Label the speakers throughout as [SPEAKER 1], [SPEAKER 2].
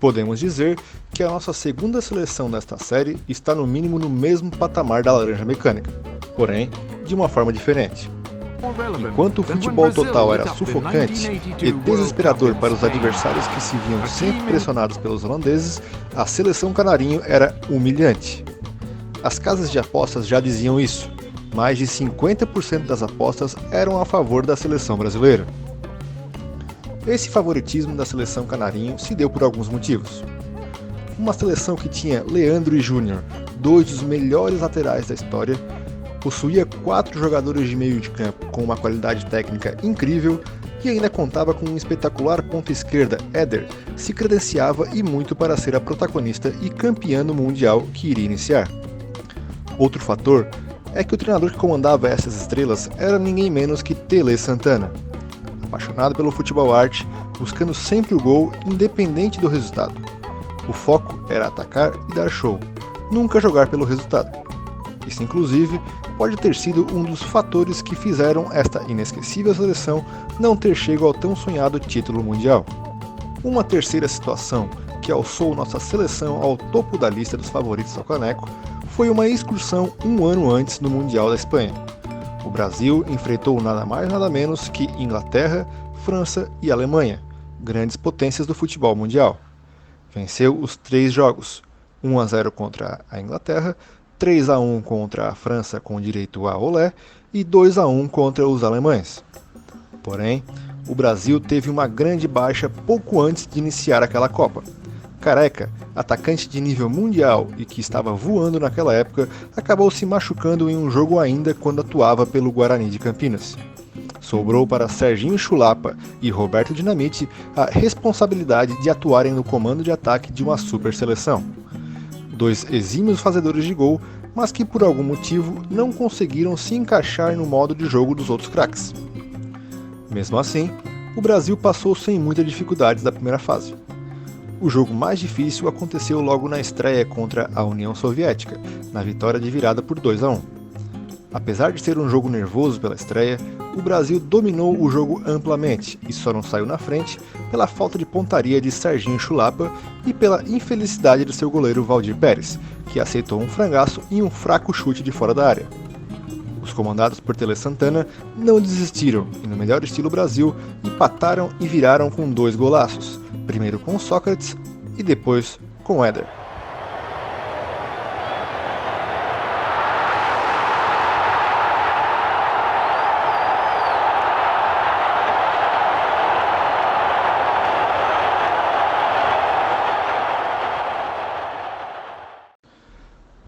[SPEAKER 1] Podemos dizer que a nossa segunda seleção desta série está no mínimo no mesmo patamar da Laranja Mecânica, porém de uma forma diferente. Enquanto o futebol total era sufocante e desesperador para os adversários que se viam sempre pressionados pelos holandeses, a seleção canarinho era humilhante. As casas de apostas já diziam isso. Mais de 50% das apostas eram a favor da seleção brasileira. Esse favoritismo da seleção canarinho se deu por alguns motivos. Uma seleção que tinha Leandro e Júnior, dois dos melhores laterais da história, possuía 4 jogadores de meio de campo com uma qualidade técnica incrível e ainda contava com um espetacular ponta esquerda, Éder, se credenciava e muito para ser a protagonista e campeã no Mundial que iria iniciar. Outro fator é que o treinador que comandava essas estrelas era ninguém menos que Tele Santana. Apaixonado pelo futebol arte, buscando sempre o gol independente do resultado. O foco era atacar e dar show, nunca jogar pelo resultado. Isso inclusive pode ter sido um dos fatores que fizeram esta inesquecível seleção não ter chego ao tão sonhado título mundial. Uma terceira situação que alçou nossa seleção ao topo da lista dos favoritos ao caneco foi uma excursão um ano antes no Mundial da Espanha. O Brasil enfrentou nada mais nada menos que Inglaterra, França e Alemanha, grandes potências do futebol mundial. Venceu os 3 jogos, 1-0 contra a Inglaterra, 3-1 contra a França com direito a olé e 2-1 contra os alemães. Porém, o Brasil teve uma grande baixa pouco antes de iniciar aquela Copa. Careca, atacante de nível mundial e que estava voando naquela época, acabou se machucando em um jogo ainda quando atuava pelo Guarani de Campinas. Sobrou para Serginho Chulapa e Roberto Dinamite a responsabilidade de atuarem no comando de ataque de uma super seleção. 2 exímios fazedores de gol, mas que por algum motivo não conseguiram se encaixar no modo de jogo dos outros craques. Mesmo assim, o Brasil passou sem muitas dificuldades da primeira fase. O jogo mais difícil aconteceu logo na estreia contra a União Soviética, na vitória de virada por 2-1. Apesar de ser um jogo nervoso pela estreia, o Brasil dominou o jogo amplamente e só não saiu na frente pela falta de pontaria de Serginho Chulapa e pela infelicidade de seu goleiro Valdir Pérez, que aceitou um frangaço e um fraco chute de fora da área. Os comandados por Tele Santana não desistiram e, no melhor estilo Brasil, empataram e viraram com 2 golaços, primeiro com Sócrates e depois com Éder.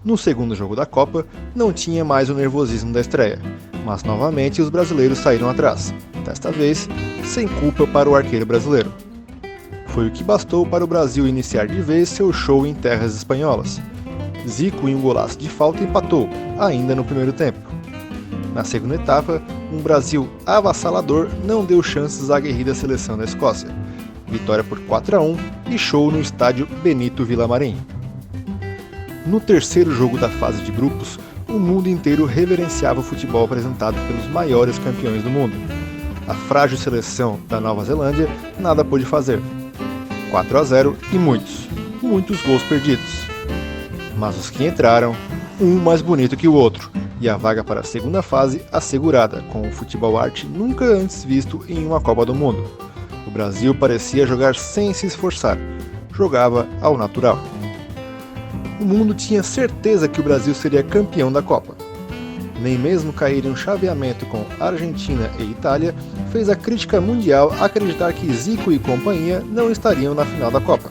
[SPEAKER 1] No segundo jogo da Copa, não tinha mais o nervosismo da estreia, mas novamente os brasileiros saíram atrás, desta vez sem culpa para o arqueiro brasileiro. Foi o que bastou para o Brasil iniciar de vez seu show em terras espanholas. Zico, em um golaço de falta, empatou, ainda no primeiro tempo. Na segunda etapa, um Brasil avassalador não deu chances à aguerrida seleção da Escócia. Vitória por 4-1 e show no estádio Benito Villamarín. No terceiro jogo da fase de grupos, o mundo inteiro reverenciava o futebol apresentado pelos maiores campeões do mundo. A frágil seleção da Nova Zelândia nada pôde fazer. 4-0 e muitos gols perdidos. Mas os que entraram, um mais bonito que o outro, e a vaga para a segunda fase assegurada, com o futebol arte nunca antes visto em uma Copa do Mundo. O Brasil parecia jogar sem se esforçar, jogava ao natural. O mundo tinha certeza que o Brasil seria campeão da Copa. Nem mesmo cair em um chaveamento com Argentina e Itália fez a crítica mundial acreditar que Zico e companhia não estariam na final da Copa.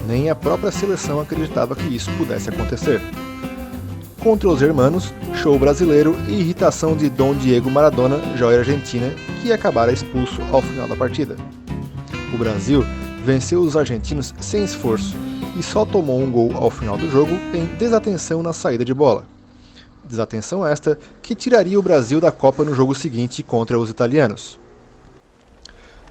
[SPEAKER 1] Nem a própria seleção acreditava que isso pudesse acontecer. Contra os hermanos, show brasileiro e irritação de Dom Diego Maradona, joia argentina, que acabara expulso ao final da partida. O Brasil venceu os argentinos sem esforço e só tomou um gol ao final do jogo em desatenção na saída de bola. Desatenção esta que tiraria o Brasil da Copa no jogo seguinte contra os italianos.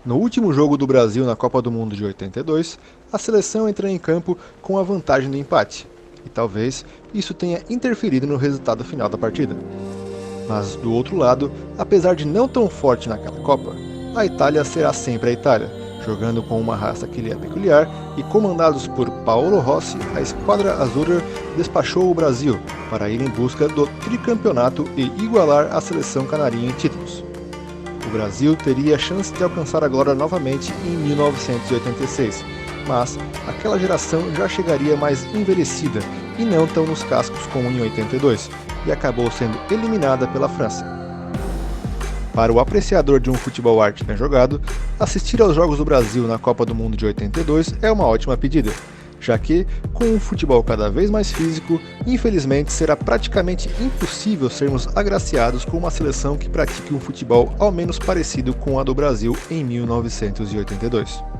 [SPEAKER 1] No último jogo do Brasil na Copa do Mundo de 82, a seleção entrou em campo com a vantagem do empate, e talvez isso tenha interferido no resultado final da partida. Mas do outro lado, apesar de não tão forte naquela Copa, a Itália será sempre a Itália, Jogando com uma raça que lhe é peculiar e comandados por Paolo Rossi, a Esquadra Azzurra despachou o Brasil para ir em busca do tricampeonato e igualar a seleção canarinha em títulos. O Brasil teria a chance de alcançar a glória novamente em 1986, mas aquela geração já chegaria mais envelhecida e não tão nos cascos como em 82, e acabou sendo eliminada pela França. Para o apreciador de um futebol arte bem jogado, assistir aos Jogos do Brasil na Copa do Mundo de 82 é uma ótima pedida, já que, com um futebol cada vez mais físico, infelizmente será praticamente impossível sermos agraciados com uma seleção que pratique um futebol ao menos parecido com a do Brasil em 1982.